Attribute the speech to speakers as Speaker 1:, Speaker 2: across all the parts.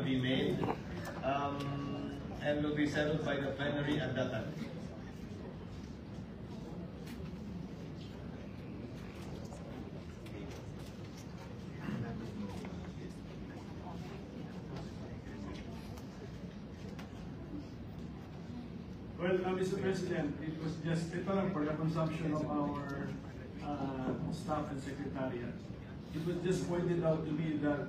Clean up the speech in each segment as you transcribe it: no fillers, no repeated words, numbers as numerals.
Speaker 1: be made and will be settled by the plenary at that time.
Speaker 2: Well, Mr. President, it was just for the consumption of our staff and secretariat. It was just pointed out to me that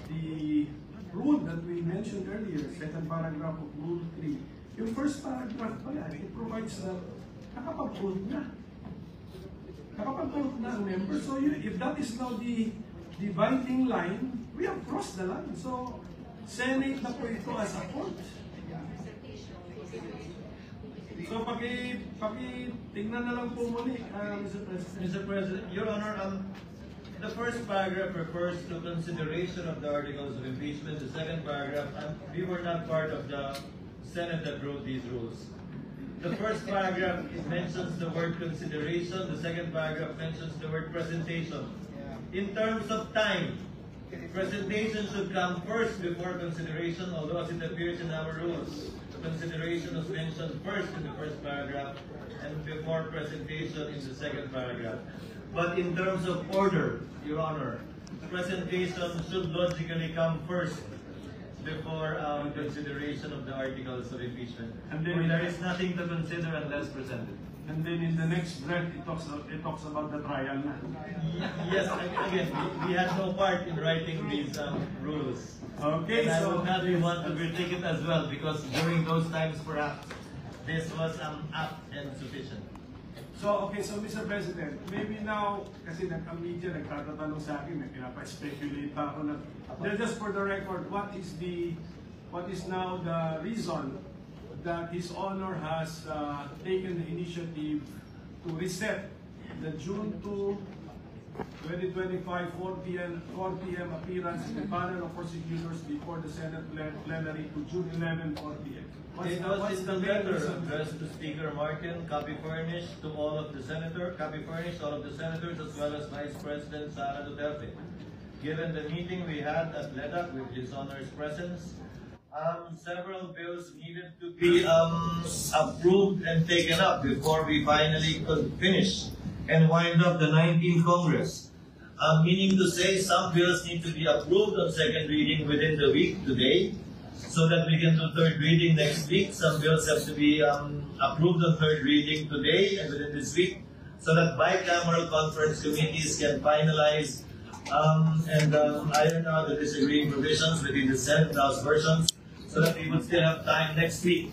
Speaker 2: the rule that we mentioned earlier, second paragraph of Rule 3, yung first paragraph pala, it provides that nakapag-vote na. Nakapag-vote na ang member. So if that is now the dividing line, we have crossed the line. So, Senate na po ito as a court. So, tingnan na lang po muli, Mr. President.
Speaker 1: Mr. President, Your Honor, the first paragraph refers to consideration of the articles of impeachment. The second paragraph, we were not part of the Senate that wrote these rules. The first paragraph mentions the word consideration. The second paragraph mentions the word presentation. In terms of time, presentation should come first before consideration, although as it appears in our rules, consideration was mentioned first in the first paragraph and before presentation in the second paragraph. But in terms of order, Your Honor, presentation should logically come first before consideration of the articles of impeachment. And then there is nothing to consider unless presented.
Speaker 2: And then in the next breath, it talks about the trial na.
Speaker 1: Yes, again, we had no part in writing these rules.
Speaker 2: Okay,
Speaker 1: and I would not want to critique it as well because during those times, perhaps, this was apt and sufficient.
Speaker 2: So, okay, so Mr. President, maybe now, kasi ang media nagtatanong sa akin, may pinapa-speculate pa ako na, just for the record, what is now the reason that His Honor has taken the initiative to reset the June 2, 2025, 4 p.m. appearance in the panel of prosecutors before the Senate plenary to June 11, 4 p.m.
Speaker 1: It was in the letter addressed to Speaker Martin, copy furnished to all of the senators, as well as Vice President Sara Duterte. Given the meeting we had at LEDAC with His Honor's presence, several bills needed to be approved and taken up before we finally could finish and wind up the 19th Congress. Meaning to say some bills need to be approved on second reading within the week today, so that we can do third reading next week. Some bills have to be approved on third reading today and within this week, so that bicameral conference committees can finalize and iron out the disagreeing provisions within the Senate and House versions, so that we would still have time next week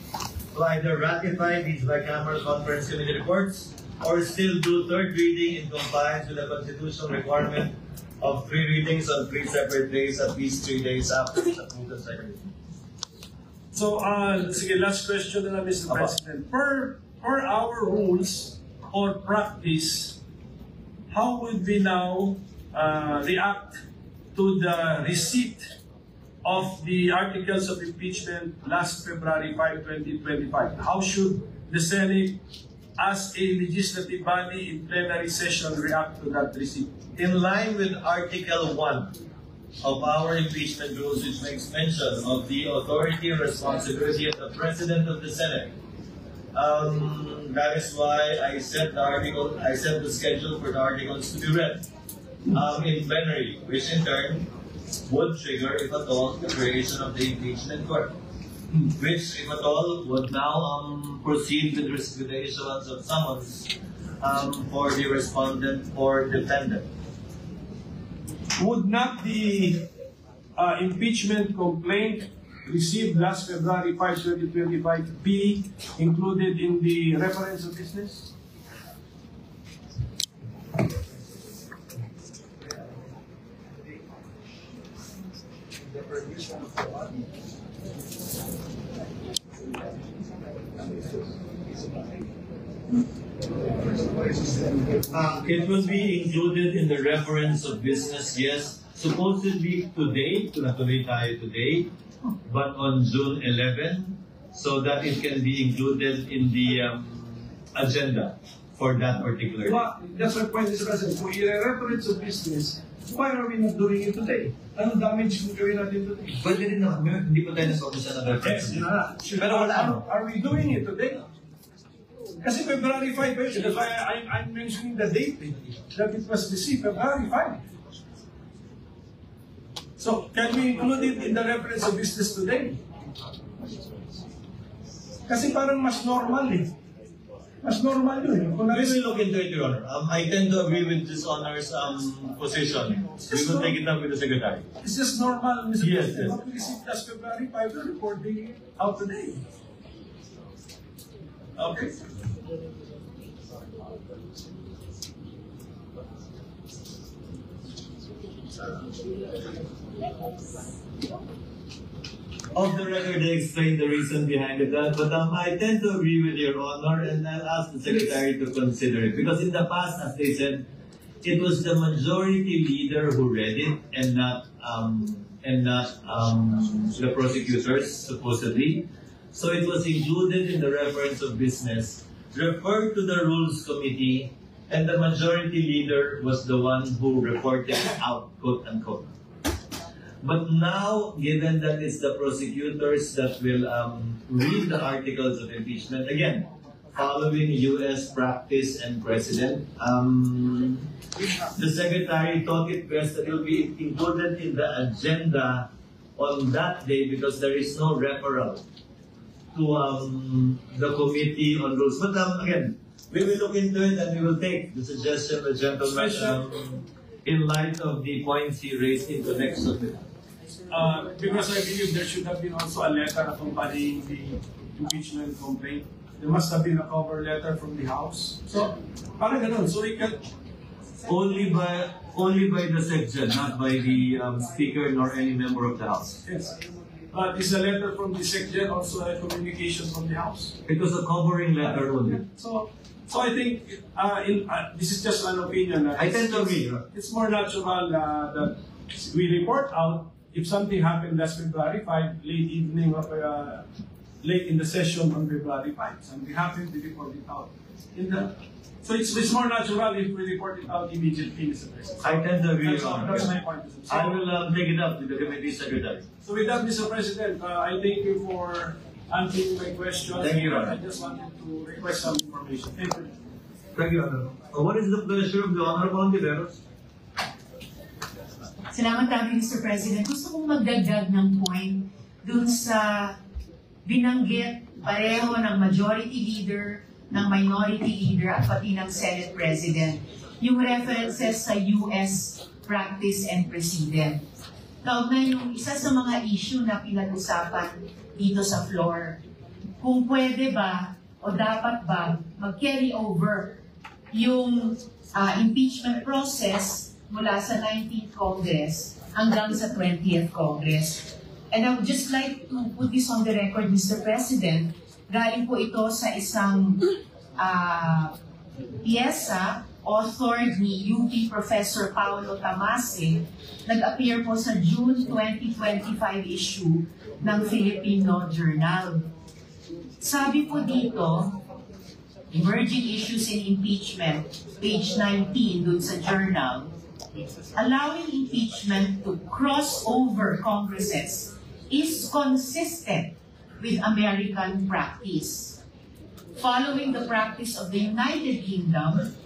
Speaker 1: to either ratify these bicameral conference committee reports or still do third reading in compliance with the constitutional requirement of 3 readings on 3 separate days, at least 3 days after the approved and second reading.
Speaker 2: So, sige, last question na lang, Mr. President. Per our rules or practice, how would we now react to the receipt of the articles of impeachment last February 5, 2025? How should the Senate, as a legislative body in plenary session, react to that receipt?
Speaker 1: In line with Article 1 of our impeachment rules, which makes mention of the authority and responsibility of the President of the Senate. That is why I set the schedule for the articles to be read in plenary, which in turn would trigger, if at all, the creation of the impeachment court, which, if at all, would now proceed with the issuance of summons for the respondent or defendant.
Speaker 2: Would not the impeachment complaint received last February 5, 2025 be included in the reference of business?
Speaker 1: It will be included in the reference of business, yes. Supposedly today, but on June 11, so that it can be included in the agenda for that particular day.
Speaker 2: That's my point, Mr. President. Kung i-reference of business, why are we not doing it today? Anong damage kung gawin natin today?
Speaker 3: Pwede rin naman, hindi pa tayo nasa-umpisa ng reference.
Speaker 2: Yes, yun na.
Speaker 3: Pero wala, ano?
Speaker 2: Are we doing it today? Kasi February 5, that's why I'm mentioning the date that it was received, February 5. So, can we include it in the reference of business today? Kasi parang mas normal eh. Mas normal yun. Kung
Speaker 1: We will look into it, Your Honor. I tend to agree with this Honor's position. We will take it up with the Secretary.
Speaker 2: it's just normal, Mr.
Speaker 1: Yes,
Speaker 2: President.
Speaker 1: yes.
Speaker 2: What we received last February 5, we're reporting out today. Okay?
Speaker 1: Off the record, I explained the reason behind it, but I tend to agree with Your Honor, and I'll ask the Secretary to consider it. Because in the past, as they said, it was the majority leader who read it, and not the prosecutors, supposedly. So it was included in the reference of business, referred to the Rules Committee, and the majority leader was the one who reported it out, quote unquote. But now, given that it's the prosecutors that will read the articles of impeachment, again, following U.S. practice and precedent, the Secretary thought it best that it will be included in the agenda on that day because there is no referral to the Committee on Rules. But again, we will look into it and we will take the suggestion of the gentleman in light of the points he raised in connection with it.
Speaker 2: Because I believe there should have been also a letter accompanying the impeachment complaint. There must have been a cover letter from the House. So, parang ganun. So, we can...
Speaker 1: Only by the section, not by the Speaker nor any member of the House.
Speaker 2: Yes. But is a letter from the Secretary also a communication from the House?
Speaker 1: It was a covering letter only.
Speaker 2: So I think this is just an opinion.
Speaker 1: I tend to agree.
Speaker 2: It's more natural that we report out if something happened last February 5, late evening or late in the session on February 5. Something happened, we report it out. So it's more natural if we report it out immediately, Mr. President.
Speaker 1: I tend to agree,
Speaker 2: That's,
Speaker 1: Your Honor.
Speaker 2: that's my point. So,
Speaker 1: I will take it up with the committee secretary.
Speaker 2: so with that, Mr. President, I thank you for answering my questions.
Speaker 1: Thank you, Your Honor.
Speaker 2: I just wanted to request some information. Thank you.
Speaker 1: Thank you, Honor. What is the pleasure of the Honorable Ontiveros?
Speaker 4: Salamat kami, Mr. President. Gusto kong magdagdag ng point dun sa binanggit pareho ng majority leader, ng minority leader at pati ng Senate President. Yung references sa US practice and precedent. Kaugnay yung isa sa mga issue na pinag-usapan dito sa floor, kung pwede ba o dapat ba mag-carry over yung impeachment process mula sa 19th Congress hanggang sa 20th Congress. And I would just like to put this on the record, Mr. President. Galing po ito sa isang piyesa authored ni UP Professor Paulo Tamase, nag-appear po sa June 2025 issue ng Filipino Journal. Sabi po dito, Emerging Issues in Impeachment, page 19 dun sa journal, allowing impeachment to cross over Congresses is consistent with American practice. Following the practice of the United Kingdom,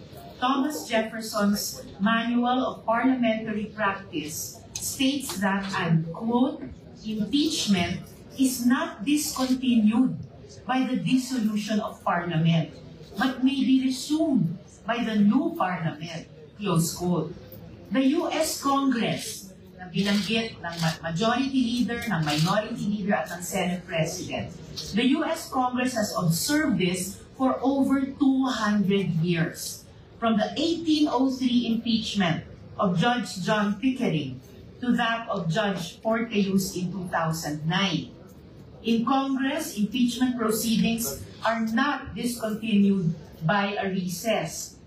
Speaker 4: Thomas Jefferson's Manual of Parliamentary Practice states that, and quote, impeachment is not discontinued by the dissolution of Parliament, but may be resumed by the new Parliament, close quote. The U.S. Congress, na binanggit ng majority leader, ng minority leader at ng Senate President, the U.S. Congress has observed this for over 200 years. From the 1803 impeachment of Judge John Pickering to that of Judge Porteus in 2009. In Congress, impeachment proceedings are not discontinued by a recess.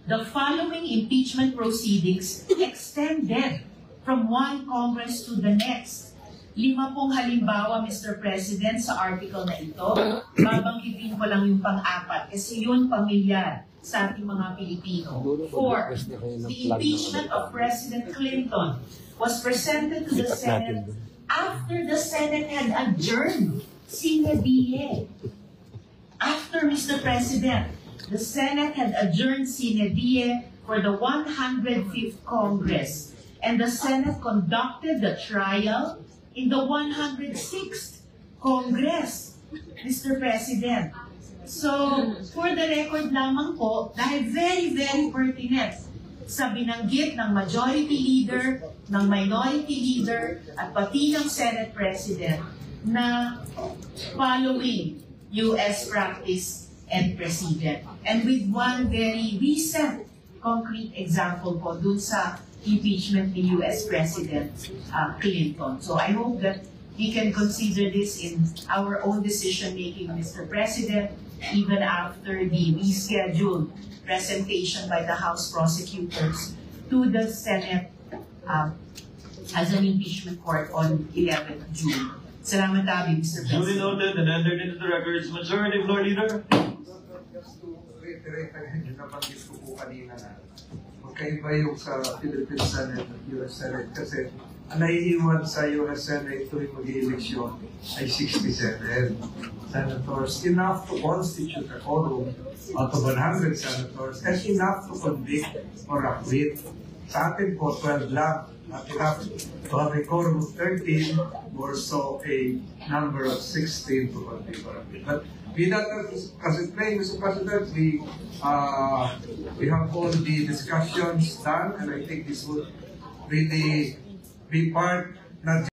Speaker 4: The following impeachment proceedings extended from one Congress to the next. 5 pong halimbawa, Mr. President, sa article na ito. Babanggitin ko lang yung pang-apat kasi yun pamilyar sa ating mga Pilipino. 4. The impeachment of President Clinton was presented to the Senate after the Senate had adjourned sine die. After, Mr. President, the Senate had adjourned sine die for the 105th Congress, and the Senate conducted the trial in the 106th Congress, Mr. President. So, for the record lamang po, dahil very, very pertinent sa binanggit ng majority leader, ng minority leader, at pati ng Senate President na following U.S. practice and precedent. And with one very recent concrete example po dun sa impeachment ni U.S. President Clinton. So I hope that we can consider this in our own decision-making, Mr. President, even after the rescheduled presentation by the House prosecutors to the Senate as an impeachment court on 11th June. Salamat tabi, Mr.
Speaker 1: Duly
Speaker 4: President.
Speaker 1: noted and entered into the records. Majority Floor Leader.
Speaker 5: Just to reiterate again, yung nabanggit ko po kanina na magkaiba yung sa Philippine Senate at US Senate kasi ang naiiwan sa US Senate tuwing mag-eleksyon ay 67 senators, enough to constitute a quorum out of 100 senators and enough to convict or acquit. Sa atin po, 12 lang. Not enough to have a quorum of 13 or so a number of 16 to convict or acquit. But with that, as it may, Mr. President, we have all the discussions done, and I think this would really be part not